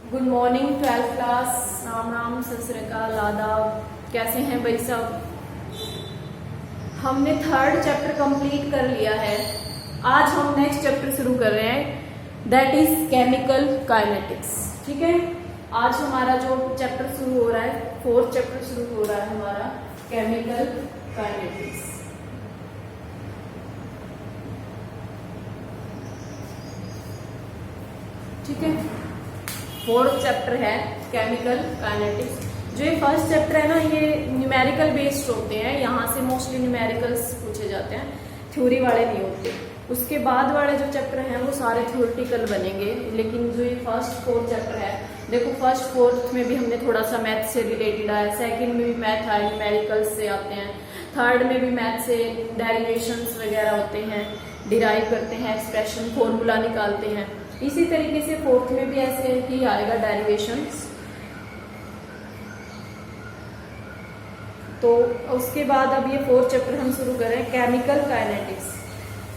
Good morning 12th class. Ram Ram, सत श्री अकाल, आदाब। कैसे हैं भाई सब? हमने 3rd चैप्टर कंप्लीट कर लिया है। आज हम नेक्स्ट चैप्टर शुरू कर रहे हैं, दैट इज केमिकल काइनेटिक्स। ठीक है, आज हमारा जो चैप्टर शुरू हो रहा है, 4th चैप्टर शुरू हो रहा है हमारा, केमिकल काइनेटिक्स। ठीक है, 4th चैप्टर है केमिकल काइनेटिक्स। जो ये फर्स्ट चैप्टर है ना, ये न्यूमेरिकल बेस्ड होते हैं। यहाँ से मोस्टली न्यूमेरिकल्स पूछे जाते हैं, थ्योरी वाले नहीं होते। उसके बाद वाले जो चैप्टर हैं वो सारे थ्योरेटिकल बनेंगे। लेकिन जो ये फर्स्ट 4th चैप्टर है, देखो फर्स्ट 4th में भी हमने थोड़ा सा मैथ से रिलेटेड आया, सेकंड में भी मैथ आया, न्यूमेरिकल्स से आते हैं, थर्ड में भी मैथ से डेरिवेशंस वगैरह होते हैं, डिराइव करते हैं, एक्सप्रेशन फॉर्मूला निकालते हैं। इसी तरीके से 4th में भी ऐसे ही आएगा, डेरिवेशंस। तो उसके बाद अब ये 4th चैप्टर हम शुरू करें, केमिकल काइनेटिक्स।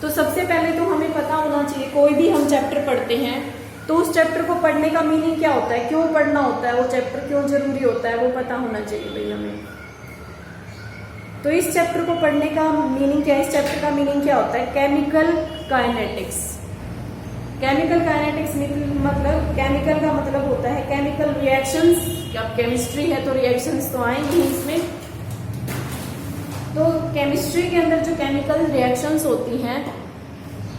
तो सबसे पहले तो हमें पता होना चाहिए, कोई भी हम चैप्टर पढ़ते हैं तो उस चैप्टर को पढ़ने का मीनिंग क्या होता है, क्यों पढ़ना होता है, वो चैप्टर क्यों जरूरी होता है, वो पता होना चाहिए भाई हमें। तो इस चैप्टर को पढ़ने का मीनिंग क्या है, इस चैप्टर का मीनिंग क्या होता है, केमिकल काइनेटिक्स। केमिकल काइनेटिक्स मतलब, केमिकल का मतलब होता है केमिकल रिएक्शंस। अब केमिस्ट्री है तो रिएक्शंस तो आएंगी इसमें। तो केमिस्ट्री के अंदर जो केमिकल रिएक्शंस होती हैं,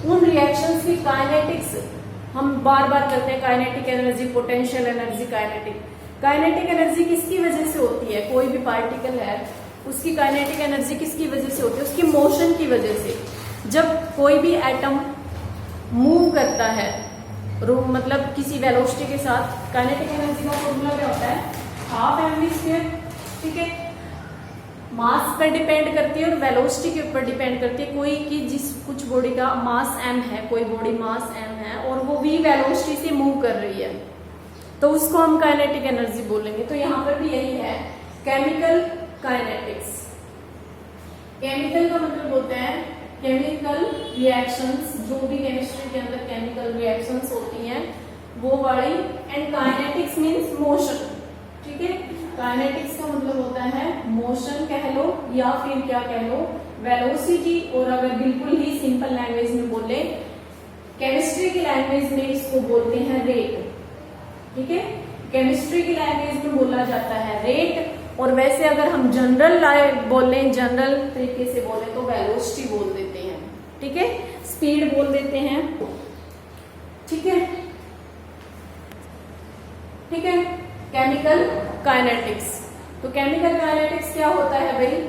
उन रिएक्शंस की काइनेटिक्स हम बार बार करते हैं। Kinetic energy, potential energy, kinetic energy किसकी वजह से होती है? कोई भी पार्टिकल है, उसकी काइनेटिक एनर्जी किसकी वजह से होती है? उसकी मोशन की वजह से। जब कोई भी एटम मूव करता है मतलब किसी वेलोसिटी के साथ, काइनेटिक एनर्जी का फॉर्मूला क्या होता है, 12mv²। ठीक है, मास पर डिपेंड करती है और वेलोसिटी के ऊपर डिपेंड करती है। कोई की जिस कुछ बॉडी का मास m है, कोई बॉडी मास m है और वो v वेलोसिटी से मूव कर रही है, तो उसको हम काइनेटिक एनर्जी बोलेंगे। तो यहाँ पर भी यही है, केमिकल काइनेटिक्स। केमिकल का मतलब होता है केमिकल रिएक्शंस, जो भी केमिस्ट्री के अंदर केमिकल रिएक्शंस होती हैं वो वाली। And kinetics means motion. ठीक है, काइनेटिक्स का मतलब होता है मोशन कह लो या फिर क्या कह लो, वेलोसिटी। और अगर बिल्कुल ही सिंपल लैंग्वेज में बोले, केमिस्ट्री की लैंग्वेज में इसको बोलते हैं रेट। ठीक है, केमिस्ट्री की लैंग्वेज में बोला जाता है रेट। और वैसे अगर हम जनरल बोले, जनरल तरीके से बोले तो वेलोसिटी बोल देते हैं। ठीक है, स्पीड बोल देते हैं। ठीक है, ठीक है, केमिकल काइनेटिक्स। तो केमिकल काइनेटिक्स क्या होता है भाई,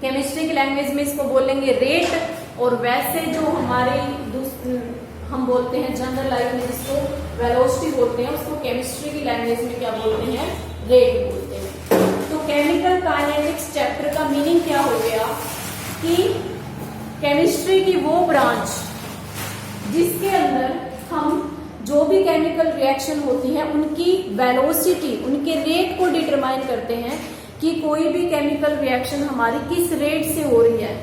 केमिस्ट्री की लैंग्वेज में इसको बोलेंगे रेट। और वैसे जो हमारे हम बोलते हैं जनरल लाइफ में जिसको वेलोसिटी बोलते हैं, उसको केमिस्ट्री की लैंग्वेज में क्या बोलते हैं, रेट बोलते हैं। तो केमिकल काइनेटिक्स चैप्टर का मीनिंग क्या हो गया कि केमिस्ट्री की वो ब्रांच जिसके अंदर हम जो भी केमिकल रिएक्शन होती है उनकी वेलोसिटी, उनके रेट को डिटरमाइन करते हैं कि कोई भी केमिकल रिएक्शन हमारी किस रेट से हो रही है।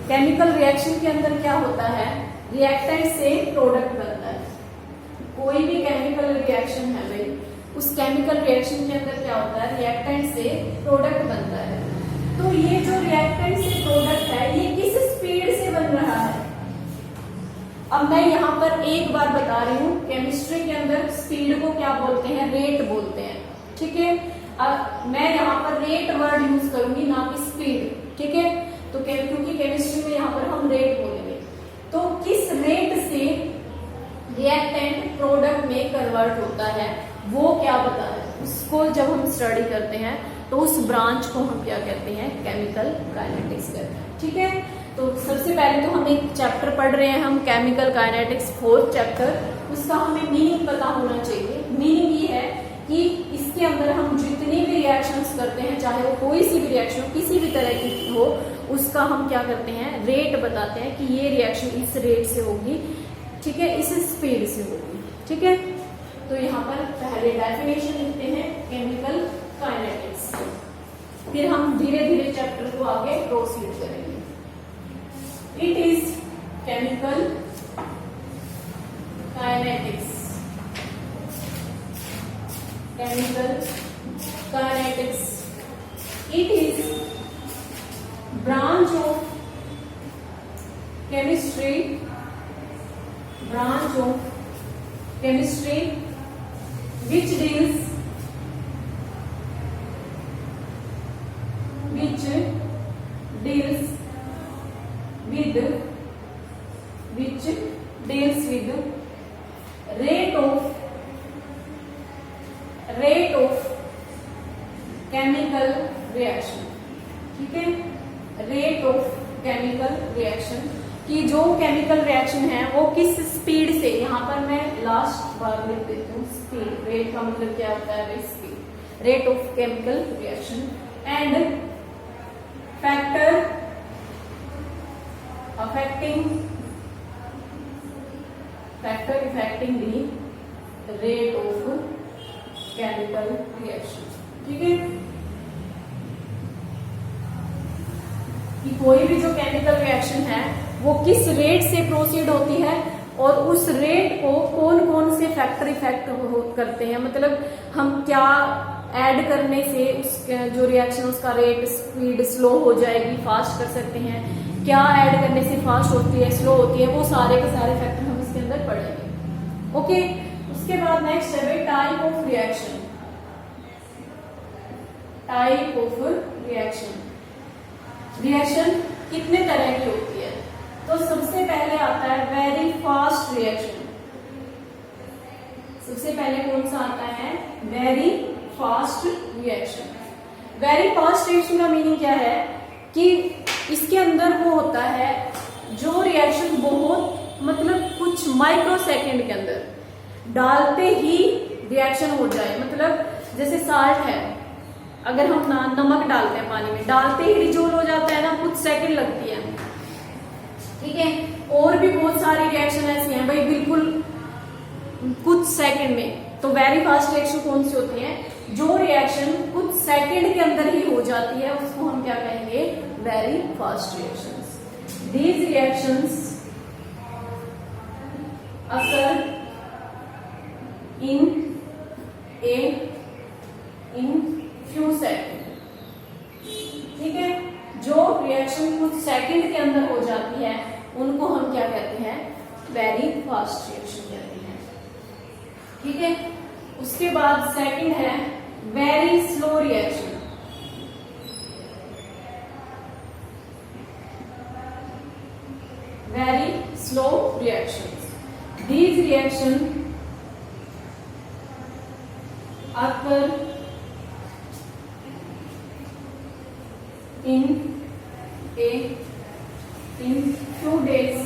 केमिकल रिएक्शन के अंदर क्या होता है, रिएक्टेंट से प्रोडक्ट बनता है। कोई भी केमिकल रिएक्शन है भाई, उस केमिकल रिएक्शन के अंदर क्या होता है, रिएक्टेंट से प्रोडक्ट बनता है। तो ये जो रिएक्टेंट से प्रोडक्ट है, ये किस स्पीड से बन रहा है? अब मैं यहाँ पर एक बार बता रही हूँ, केमिस्ट्री के अंदर स्पीड को क्या बोलते हैं, रेट बोलते हैं। ठीक है, अब मैं यहाँ पर रेट वर्ड यूज करूंगी, ना कि स्पीड। ठीक है, तो क्योंकि केमिस्ट्री में यहाँ पर हम रेट बोलेंगे। तो किस रेट से रिएक्टेंट प्रोडक्ट में कन्वर्ट होता है, वो क्या पता है, उसको जब हम स्टडी करते हैं तो उस ब्रांच को हम क्या कहते हैं, केमिकल काइनेटिक्स कहते हैं। ठीक है, तो सबसे पहले तो हम एक चैप्टर पढ़ रहे हैं, हम केमिकल काइनेटिक्स 4th चैप्टर। उसका हमें मीनिंग पता होना चाहिए। मीनिंग ये है कि इसके अंदर हम जितनी भी रिएक्शंस करते हैं, चाहे वो कोई सी भी रिएक्शन किसी भी तरह की हो, उसका हम क्या करते हैं, रेट बताते हैं कि ये रिएक्शन इस रेट से होगी। ठीक है, इस स्पीड से होगी। ठीक है, तो यहाँ पर पहले डेफिनेशन लिखते हैं केमिकल काइनेटिक्स, फिर हम धीरे धीरे चैप्टर को आगे प्रोसीड करेंगे। It is chemical kinetics chemical kinetics. It is branch of chemistry which deals with rate of chemical reaction. ठीक है, रेट ऑफ केमिकल रिएक्शन कि जो केमिकल रिएक्शन है वो किस स्पीड से, यहाँ पर मैं लास्ट बार लिख देती हूँ स्पीड। रेट का मतलब क्या होता है, speed, rate of chemical reaction and factor affecting the rate of chemical reaction. ठीक है, कि कोई भी जो केमिकल रिएक्शन है वो किस रेट से प्रोसीड होती है और उस रेट को कौन कौन से फैक्टर इफेक्ट करते हैं, मतलब हम क्या ऐड करने से उस जो रिएक्शन उसका रेट स्पीड स्लो हो जाएगी, फास्ट कर सकते हैं, क्या ऐड करने से फास्ट होती है, स्लो होती है, वो सारे के सारे फैक्टर हम इसके अंदर पढ़ेंगे। ओके, उसके बाद नेक्स्ट है type of reaction. Type of reaction कितने तरह की होती है, तो सबसे पहले आता है वेरी फास्ट रिएक्शन। सबसे पहले कौन सा आता है, very fast reaction. Very fast reaction का मीनिंग क्या है कि इसके अंदर वो होता है जो रिएक्शन बहुत, मतलब कुछ माइक्रो सेकेंड के अंदर डालते ही रिएक्शन हो जाए, मतलब जैसे साल्ट है, अगर हम नमक डालते हैं पानी में, डालते ही डिजोल्व हो जाता है ना, कुछ सेकंड लगती है। ठीक है, और भी बहुत सारी रिएक्शन ऐसी हैं भाई, बिल्कुल कुछ सेकंड में। तो वेरी फास्ट रिएक्शन कौन सी होती है, जो रिएक्शन कुछ सेकंड के अंदर ही हो जाती है, उसको हम क्या कहेंगे, very fast reactions. These reactions occur in few seconds। ठीक है, जो रिएक्शन कुछ सेकंड के अंदर हो जाती है उनको हम क्या कहते हैं, वेरी फास्ट रिएक्शन कहते हैं। ठीक है, उसके बाद सेकंड है very slow reaction. Very slow reaction, these reaction occur in few days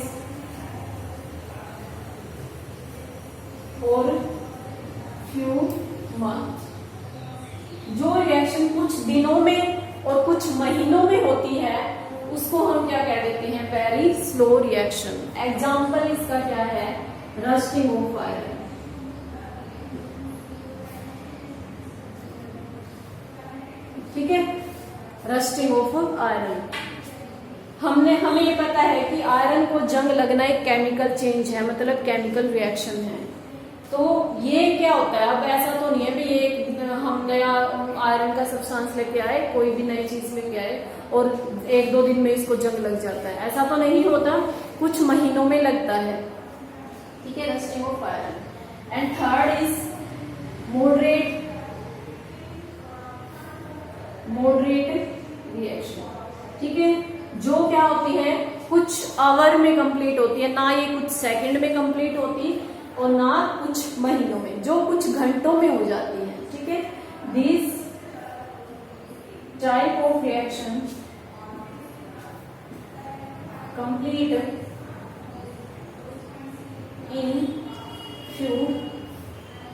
or few months। जो रिएक्शन कुछ दिनों में और कुछ महीनों में होती है उसको हम क्या कह देते हैं, वेरी स्लो रिएक्शन। एग्जाम्पल इसका क्या है, रस्टिंग ऑफ आयरन। ठीक है, रस्टिंग ऑफ आयरन, हमें ये पता है कि आयरन को जंग लगना एक केमिकल चेंज है, मतलब केमिकल रिएक्शन है। तो ये क्या होता है, अब ऐसा तो नहीं है भी ये हम नया आयरन का सब्सटेंस लेके आए, कोई भी नई चीज लेके आए और एक दो दिन में इसको जंग लग जाता है, ऐसा तो नहीं होता, कुछ महीनों में लगता है। ठीक है, rusting of iron. And third is moderate reaction. ठीक है, जो क्या होती है, कुछ आवर में कंप्लीट होती है, ना ये कुछ सेकंड में कंप्लीट होती और ना कुछ महीनों में, जो कुछ घंटों में हो जाती है। ठीक है, this type of reaction complete in few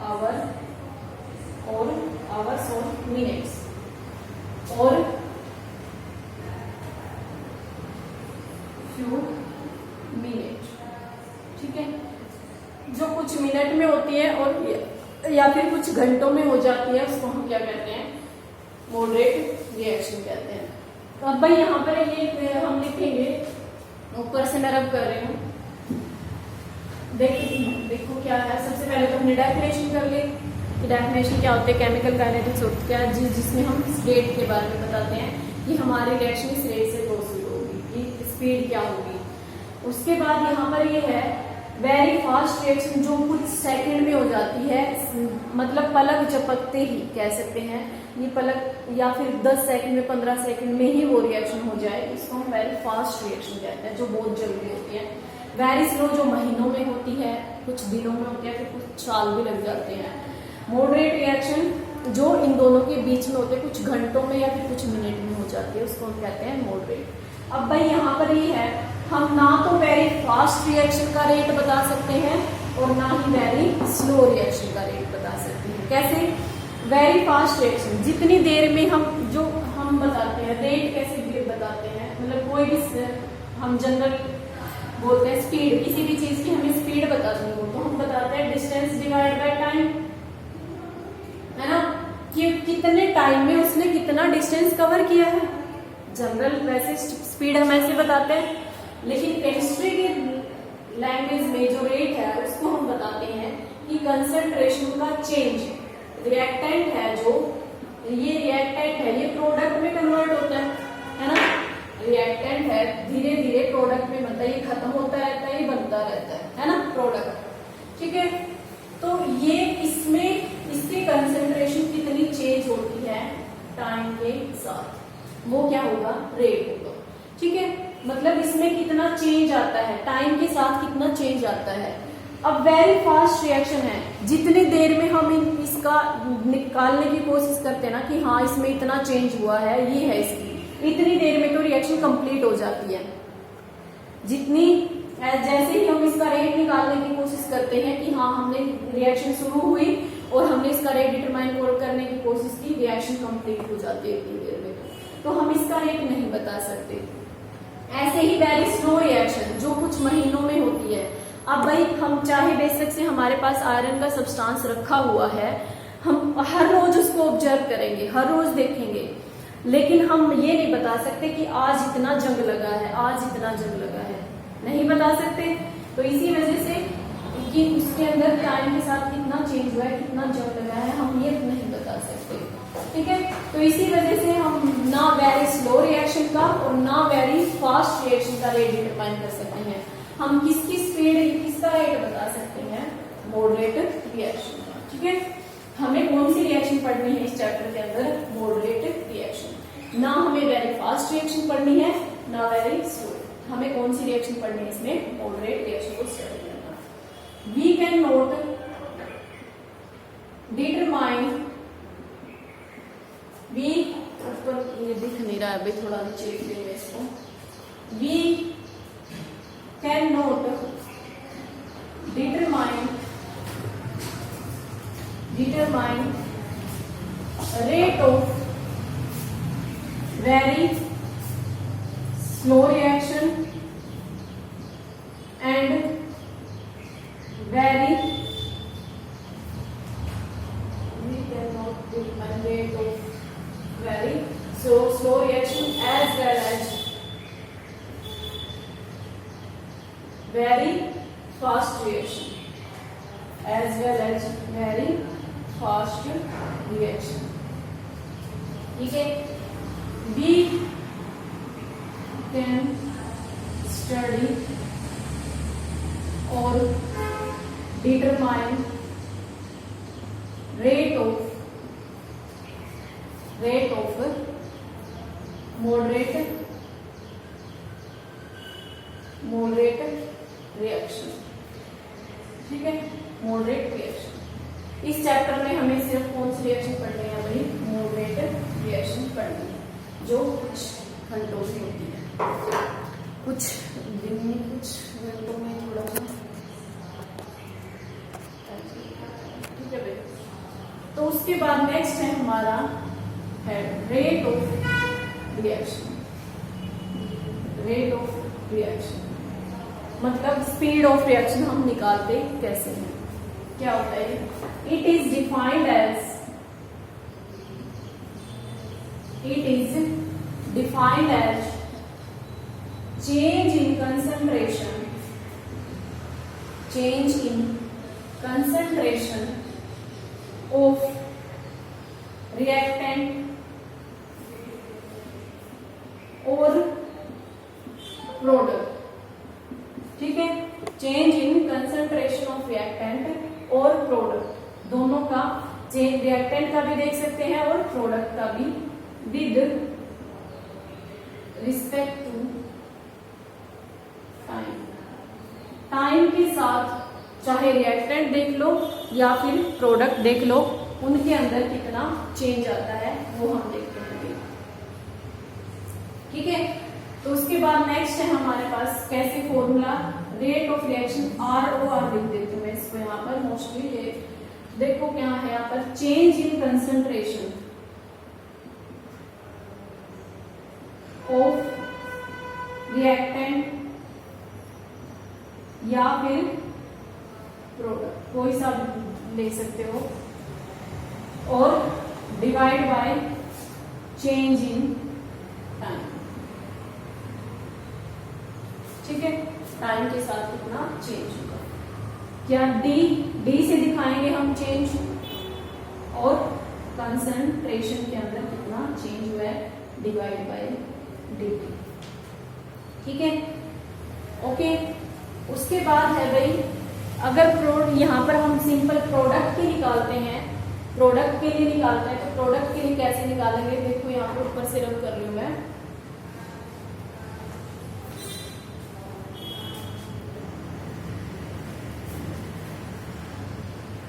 hours or minutes और few minutes। ठीक है, जो कुछ मिनट में होती है और या फिर कुछ घंटों में हो जाती है उसको हम क्या कहते हैं, मॉडरेट रिएक्शन कहते हैं। तो अब भाई यहाँ पर ये हम लिखेंगे, ऊपर से मैं रब कर रही हूँ, देखो क्या है। सबसे पहले तो हमने डेफिनेशन कर ली, कि डेफिनेशन क्या होती है, केमिकल काइनेटिक्स होती है जिसमें हम रेट के बारे में बताते हैं कि हमारी रिएक्शन इस रेट से प्रोसीड होगी, कि स्पीड क्या होगी। उसके बाद यहाँ पर ये है वेरी फास्ट रिएक्शन, जो कुछ सेकंड में हो जाती है, मतलब पलक झपकते ही कह सकते हैं, ये पलक या फिर 10 सेकंड में 15 सेकंड में ही वो रिएक्शन हो जाए, इसको हम वेरी फास्ट रिएक्शन कहते हैं, जो बहुत जल्दी होती है। वेरी स्लो जो महीनों में होती है, कुछ दिनों में होती है, फिर कुछ साल भी लग जाते हैं। मॉडरेट रिएक्शन जो इन दोनों के बीच में होते हैं, कुछ घंटों में या फिर कुछ मिनट में हो जाती है, उसको हम कहते हैं मॉडरेट। अब भाई यहाँ पर ये है, हम ना तो वेरी फास्ट रिएक्शन का रेट बता सकते हैं और ना ही वेरी स्लो रिएक्शन का रेट बता सकते हैं। कैसे? वेरी फास्ट रिएक्शन जितनी देर में हम बताते हैं, रेट कैसे बताते हैं, मतलब कोई भी हम जनरल बोलते हैं स्पीड, किसी भी चीज की हमें स्पीड बतानी हो तो हम बताते हैं डिस्टेंस डिवाइड बाय टाइम, है ना, कि कितने टाइम में उसने कितना डिस्टेंस कवर किया है। जनरल वैसे स्पीड हम ऐसे बताते हैं, लेकिन केमिस्ट्री की लैंग्वेज में जो रेट है उसको हम बताते हैं कि कंसंट्रेशन का चेंज, रिएक्टेंट है जो, ये रिएक्टेंट है, ये प्रोडक्ट में कन्वर्ट होता है ना, रिएक्टेंट है, धीरे धीरे प्रोडक्ट में बनता है, ये खत्म होता रहता है, ये बनता रहता है ना प्रोडक्ट, ठीक है। तो ये इसमें इसकी कंसंट्रेशन कितनी चेंज होती है टाइम के साथ, वो क्या होगा, रेट होगा, ठीक है। मतलब इसमें कितना चेंज आता है, टाइम के साथ कितना चेंज आता है। अब वेरी फास्ट रिएक्शन है, जितनी देर में हम इसका निकालने की कोशिश करते हैं ना कि हाँ इसमें इतना चेंज हुआ है, ये है इसकी, इतनी देर में तो रिएक्शन कंप्लीट हो जाती है। जितनी जैसे ही हम इसका रेट निकालने की कोशिश करते हैं कि हाँ हमने रिएक्शन शुरू हुई और हमने इसका रेट डिटरमाइन करने की कोशिश की, रिएक्शन कंप्लीट हो जाती है इतनी देर में, तो हम इसका रेट नहीं बता सकते। ऐसे ही वेरी स्लो रिएक्शन जो कुछ महीनों में होती है। अब भाई हम चाहे बेशक से हमारे पास आयरन का सब्सटेंस रखा हुआ है, हम हर रोज उसको ऑब्जर्व करेंगे, हर रोज देखेंगे, लेकिन हम ये नहीं बता सकते कि आज इतना जंग लगा है, आज इतना जंग लगा है, नहीं बता सकते। तो इसी वजह से कि उसके अंदर टाइम के साथ कितना चेंज हुआ है, कितना जंग लगा है, हम ये नहीं बता सकते, ठीक है। तो इसी वजह से हम ना वेरी स्लो रिएक्शन का और ना वेरी फास्ट रिएक्शन का रेट डिटरमाइन कर सकते हैं। हम किसकी स्पीड, किसका रेट बता सकते हैं, मॉडरेट रिएक्शन का, ठीक है। हमें कौन सी रिएक्शन पढ़नी है इस चैप्टर के अंदर, मॉडरेट रिएक्शन। ना हमें वेरी फास्ट रिएक्शन पढ़नी है, ना वेरी स्लो, हमें कौन सी रिएक्शन पढ़नी है इसमें, मॉडरेट रिएक्शन को स्टडी करना। We can not determine, we ऊपर ये दिख नहीं रहा है अभी, थोड़ा नीचे लिख देंगे इसको। We can not determine rate of very slow reaction and very, we cannot determine rate of very slow reaction as well as very fast reaction, as well as very fast reaction, ठीक है। We can study or determine rate of moderate reaction, ठीक है, moderate reaction। इस chapter में हमें सिर्फ कौन सी reaction पढ़नी है भाई, मॉडरेट रिएक्शन पढ़नी है, जो कुछ घंटों में होती है, कुछ दिन में, कुछ घंटों में, थोड़ा सा, ठीक है भाई। तो उसके बाद नेक्स्ट है हमारा है rate of reaction. Rate of reaction मतलब स्पीड ऑफ रिएक्शन हम निकालते कैसे हैं, क्या होता है। It is defined as change in concentration of reactant और प्रोडक्ट, ठीक है। Change in concentration of reactant और प्रोडक्ट, दोनों का चेंज, रिएक्टेंट का भी देख सकते हैं और प्रोडक्ट का भी, with respect to time. Time के साथ चाहे रिएक्टेंट देख लो या फिर प्रोडक्ट देख लो, उनके अंदर कितना चेंज आता है वो हम देखते हैं, ठीक है। तो उसके बाद नेक्स्ट है हमारे पास कैसे formula, rate of reaction, ROR लिख देती हूँ मैं इसको यहाँ पर। मोस्टली ये देखो क्या है यहाँ पर, change in concentration of reactant या फिर प्रोडक्ट, कोई सा ले सकते हो, और divide by change in time, ठीक है। टाइम के साथ कितना चेंज होगा, क्या डी से दिखाएंगे हम चेंज, और कंसंट्रेशन के अंदर कितना चेंज हुआ है, डिवाइड बाय dt, ठीक है। ओके, उसके बाद है भाई, अगर यहाँ पर हम सिंपल प्रोडक्ट की निकालते हैं, प्रोडक्ट के लिए निकालते हैं, तो प्रोडक्ट के लिए कैसे निकालेंगे, देखो यहाँ पर ऊपर से रब कर रही हूं मैं।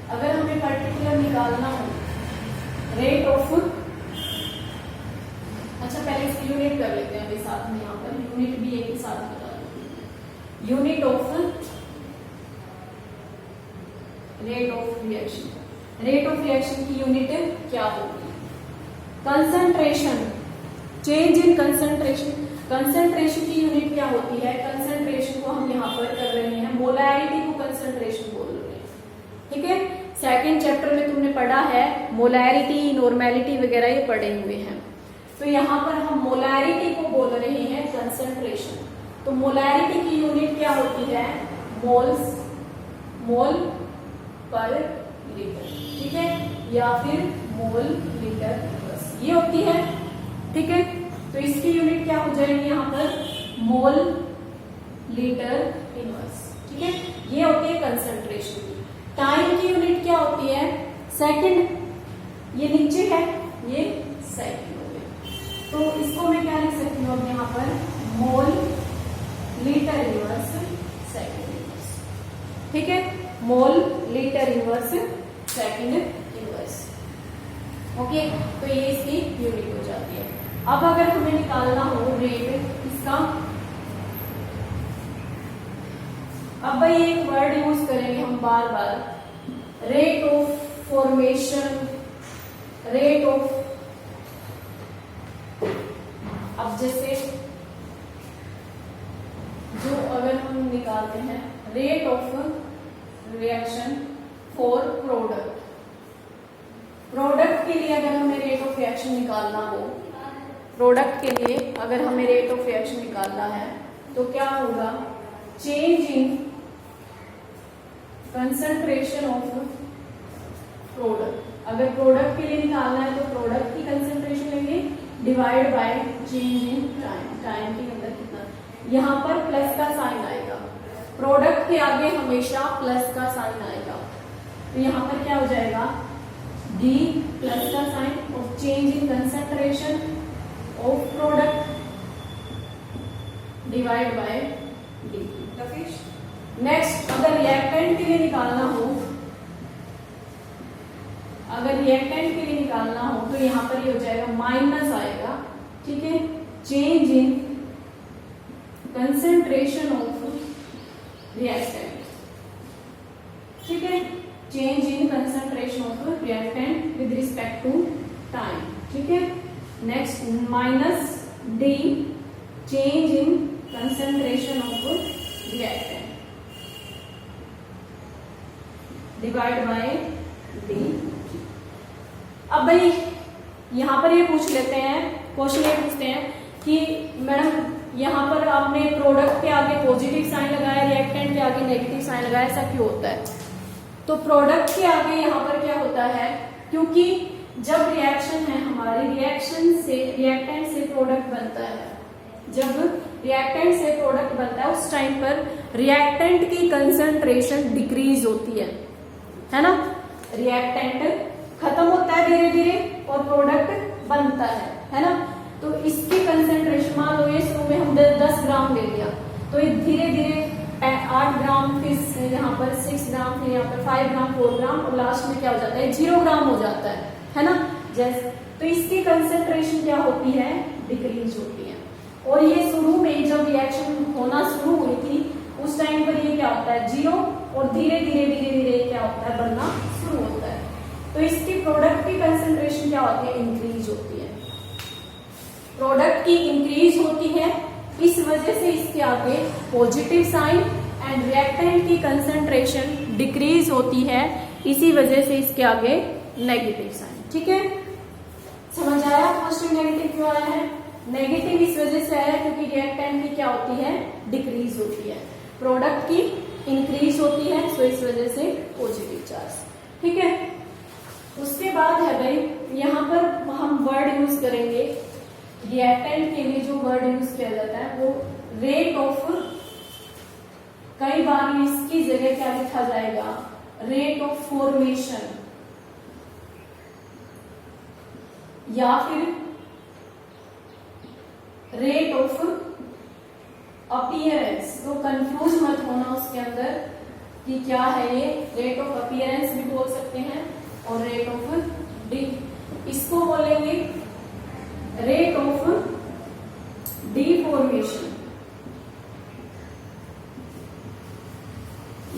अगर हमें पर्टिकुलर निकालना हो रेट ऑफ, अच्छा पहले इसकी यूनिट कर लेते हैं अभी साथ में, यहाँ पर यूनिट भी एक ही साथ बता देते, unit of rate of reaction. Rate of reaction की यूनिट क्या होगी, concentration, change in concentration. Concentration की यूनिट क्या होती है, कंसंट्रेशन को हम यहाँ पर कर रहे हैं, मोलैरिटी को कंसंट्रेशन बोल रहे हैं, ठीक है। सेकेंड चैप्टर में तुमने पढ़ा है मोलैरिटी, नॉर्मेलिटी वगैरह ये पढ़े हुए हैं। तो यहाँ पर हम मोलैरिटी को बोल रहे हैं कंसंट्रेशन। तो मोलैरिटी की यूनिट क्या होती है, मोल्स, मोल पर लीटर, ठीक है, या फिर मोल लीटर बस ये होती है, ठीक है। तो इसकी यूनिट क्या हो जाएगी यहाँ पर, मोल लीटर इनवर्स, ठीक है। ये होती है कंसंट्रेशन की। टाइम की यूनिट क्या होती है, सेकंड, ये नीचे है, ये सेकंड हो गया। तो इसको मैं क्या लिख सकती हूँ अब यहाँ पर, mole litre inverse second inverse, ठीक है, mole litre inverse second inverse, okay. तो ये इसकी यूनिट हो जाती है। अब अगर हमें निकालना हो रेट इसका, अब भाई एक वर्ड यूज करेंगे हम बार बार, rate of formation, rate of, अब जैसे जो अगर हम निकालते हैं rate of reaction for product, product के लिए अगर हमें रेट ऑफ रिएक्शन निकालना हो, प्रोडक्ट के लिए अगर हमें रेट ऑफ रिएक्शन निकालना है तो क्या होगा, change in concentration of product. अगर प्रोडक्ट के लिए निकालना है तो प्रोडक्ट की कंसंट्रेशन लेंगे, divide by change in time, time के अंदर कितना, यहाँ पर प्लस का साइन आएगा, प्रोडक्ट के आगे हमेशा प्लस का साइन आएगा। तो यहाँ पर क्या हो जाएगा, डी प्लस का साइन और change in concentration of product divide by D. Next, अगर रिएक्टेंट के लिए निकालना हो, अगर रिएक्टेंट के लिए निकालना हो तो यहाँ पर ये हो जाएगा, माइनस आएगा, ठीक है, change in concentration of reactant, ठीक है, change in concentration of reactant with respect to time, ठीक है। Next, minus D, change in concentration of reactant divide by D. अब भाई यहां पर ये पूछ लेते हैं, क्वेश्चन ये पूछते हैं कि मैडम यहाँ पर आपने प्रोडक्ट के आगे पॉजिटिव साइन लगाया, रिएक्टेंट के आगे नेगेटिव साइन लगाया, ऐसा क्यों होता है? तो प्रोडक्ट के आगे यहाँ पर क्या होता है, क्योंकि जब रिएक्शन है हमारी, रिएक्टेंट से प्रोडक्ट बनता है, जब रिएक्टेंट से प्रोडक्ट बनता है उस टाइम पर रिएक्टेंट की कंसंट्रेशन डिक्रीज होती है ना। रिएक्टेंट खत्म होता है धीरे धीरे और प्रोडक्ट बनता है ना। तो इसकी कंसंट्रेशन, मान लो ये शुरू में हम 10 ग्राम ले लिया, तो ये धीरे धीरे 8 ग्राम, फिर यहाँ पर 6 ग्राम, फिर यहाँ पर 5 ग्राम, 4 ग्राम, और लास्ट में क्या हो जाता है 0 ग्राम हो जाता है ना। जैसे तो इसकी कंसंट्रेशन क्या होती है, डिक्रीज होती है। और ये शुरू में जब रिएक्शन होना शुरू हुई थी उस टाइम पर ये क्या होता है 0, और धीरे धीरे क्या होता है बनना शुरू होता है। तो इसकी प्रोडक्ट की कंसंट्रेशन क्या होती है, इंक्रीज होती है। प्रोडक्ट की इंक्रीज होती है, इस वजह से इसके आगे पॉजिटिव साइन, एंड रिएक्टेंट की कंसंट्रेशन डिक्रीज होती है, इसी वजह से इसके आगे नेगेटिव साइन। ठीक है, समझ आया पॉजिटिव नेगेटिव क्यों आया है। नेगेटिव इस वजह से आया क्योंकि रिएक्टेंट की क्या होती है, डिक्रीज होती है, प्रोडक्ट की इंक्रीज होती है, सो इस वजह से पॉजिटिव चार्ज। ठीक है, उसके बाद है भाई यहाँ पर हम वर्ड यूज करेंगे, रिएक्टेंट के लिए जो वर्ड यूज किया जाता है वो रेट ऑफ, कई बार इसकी जगह क्या लिखा जाएगा, रेट ऑफ फॉर्मेशन, या फिर रेट ऑफ अपीयरेंस। तो कंफ्यूज मत होना उसके अंदर कि क्या है ये, रेट ऑफ अपीयरेंस भी बोल सकते हैं और रेट ऑफ इसको बोलेंगे रेट ऑफ डिफॉर्मेशन,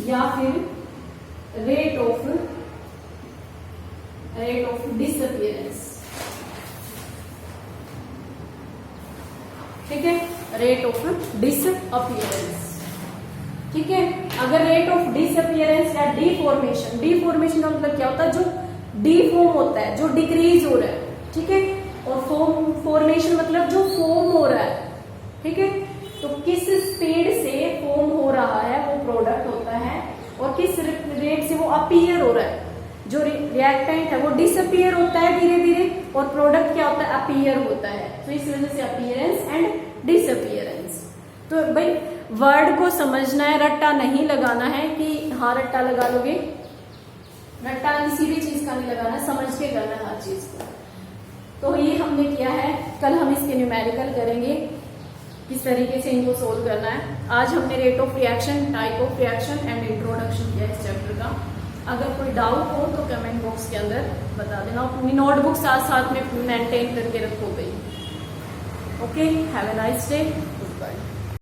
या फिर रेट ऑफ डिसअपीयरेंस। ठीक है, रेट ऑफ डिसअपीयरेंस। ठीक है, अगर रेट ऑफ डिसअपीयरेंस या डिफॉर्मेशन, डिफॉर्मेशन का मतलब क्या होता है, जो डिफॉर्म होता है, जो डिक्रीज हो रहा है। ठीक है, और फॉर्मेशन मतलब जो फॉर्म हो रहा है। ठीक है, तो किस स्पीड से फॉर्म हो रहा है वो प्रोडक्ट होता है, और किस रेट से वो अपीयर हो रहा है। जो रिएक्टेंट है वो डिसअपीयर होता है धीरे धीरे, और प्रोडक्ट क्या होता है, अपीयर होता है। तो इस वजह से अपीयरेंस एंड डिसअपीयरेंस। तो भाई वर्ड को समझना है, रट्टा नहीं लगाना है कि हाँ रट्टा लगा लोगे, रट्टा किसी भी चीज का नहीं लगाना, समझ के करना है हर चीज को। तो ये हमने किया है, कल हम इसके न्यूमेरिकल करेंगे, किस तरीके से इनको सोल्व करना है। आज हमने rate of reaction, type of reaction and introduction किया इस चैप्टर का। अगर कोई डाउट हो तो कमेंट बॉक्स के अंदर बता देना, अपनी नोटबुक साथ साथ में मेंटेन करके रखो भाई। Okay, have a nice day, good bye.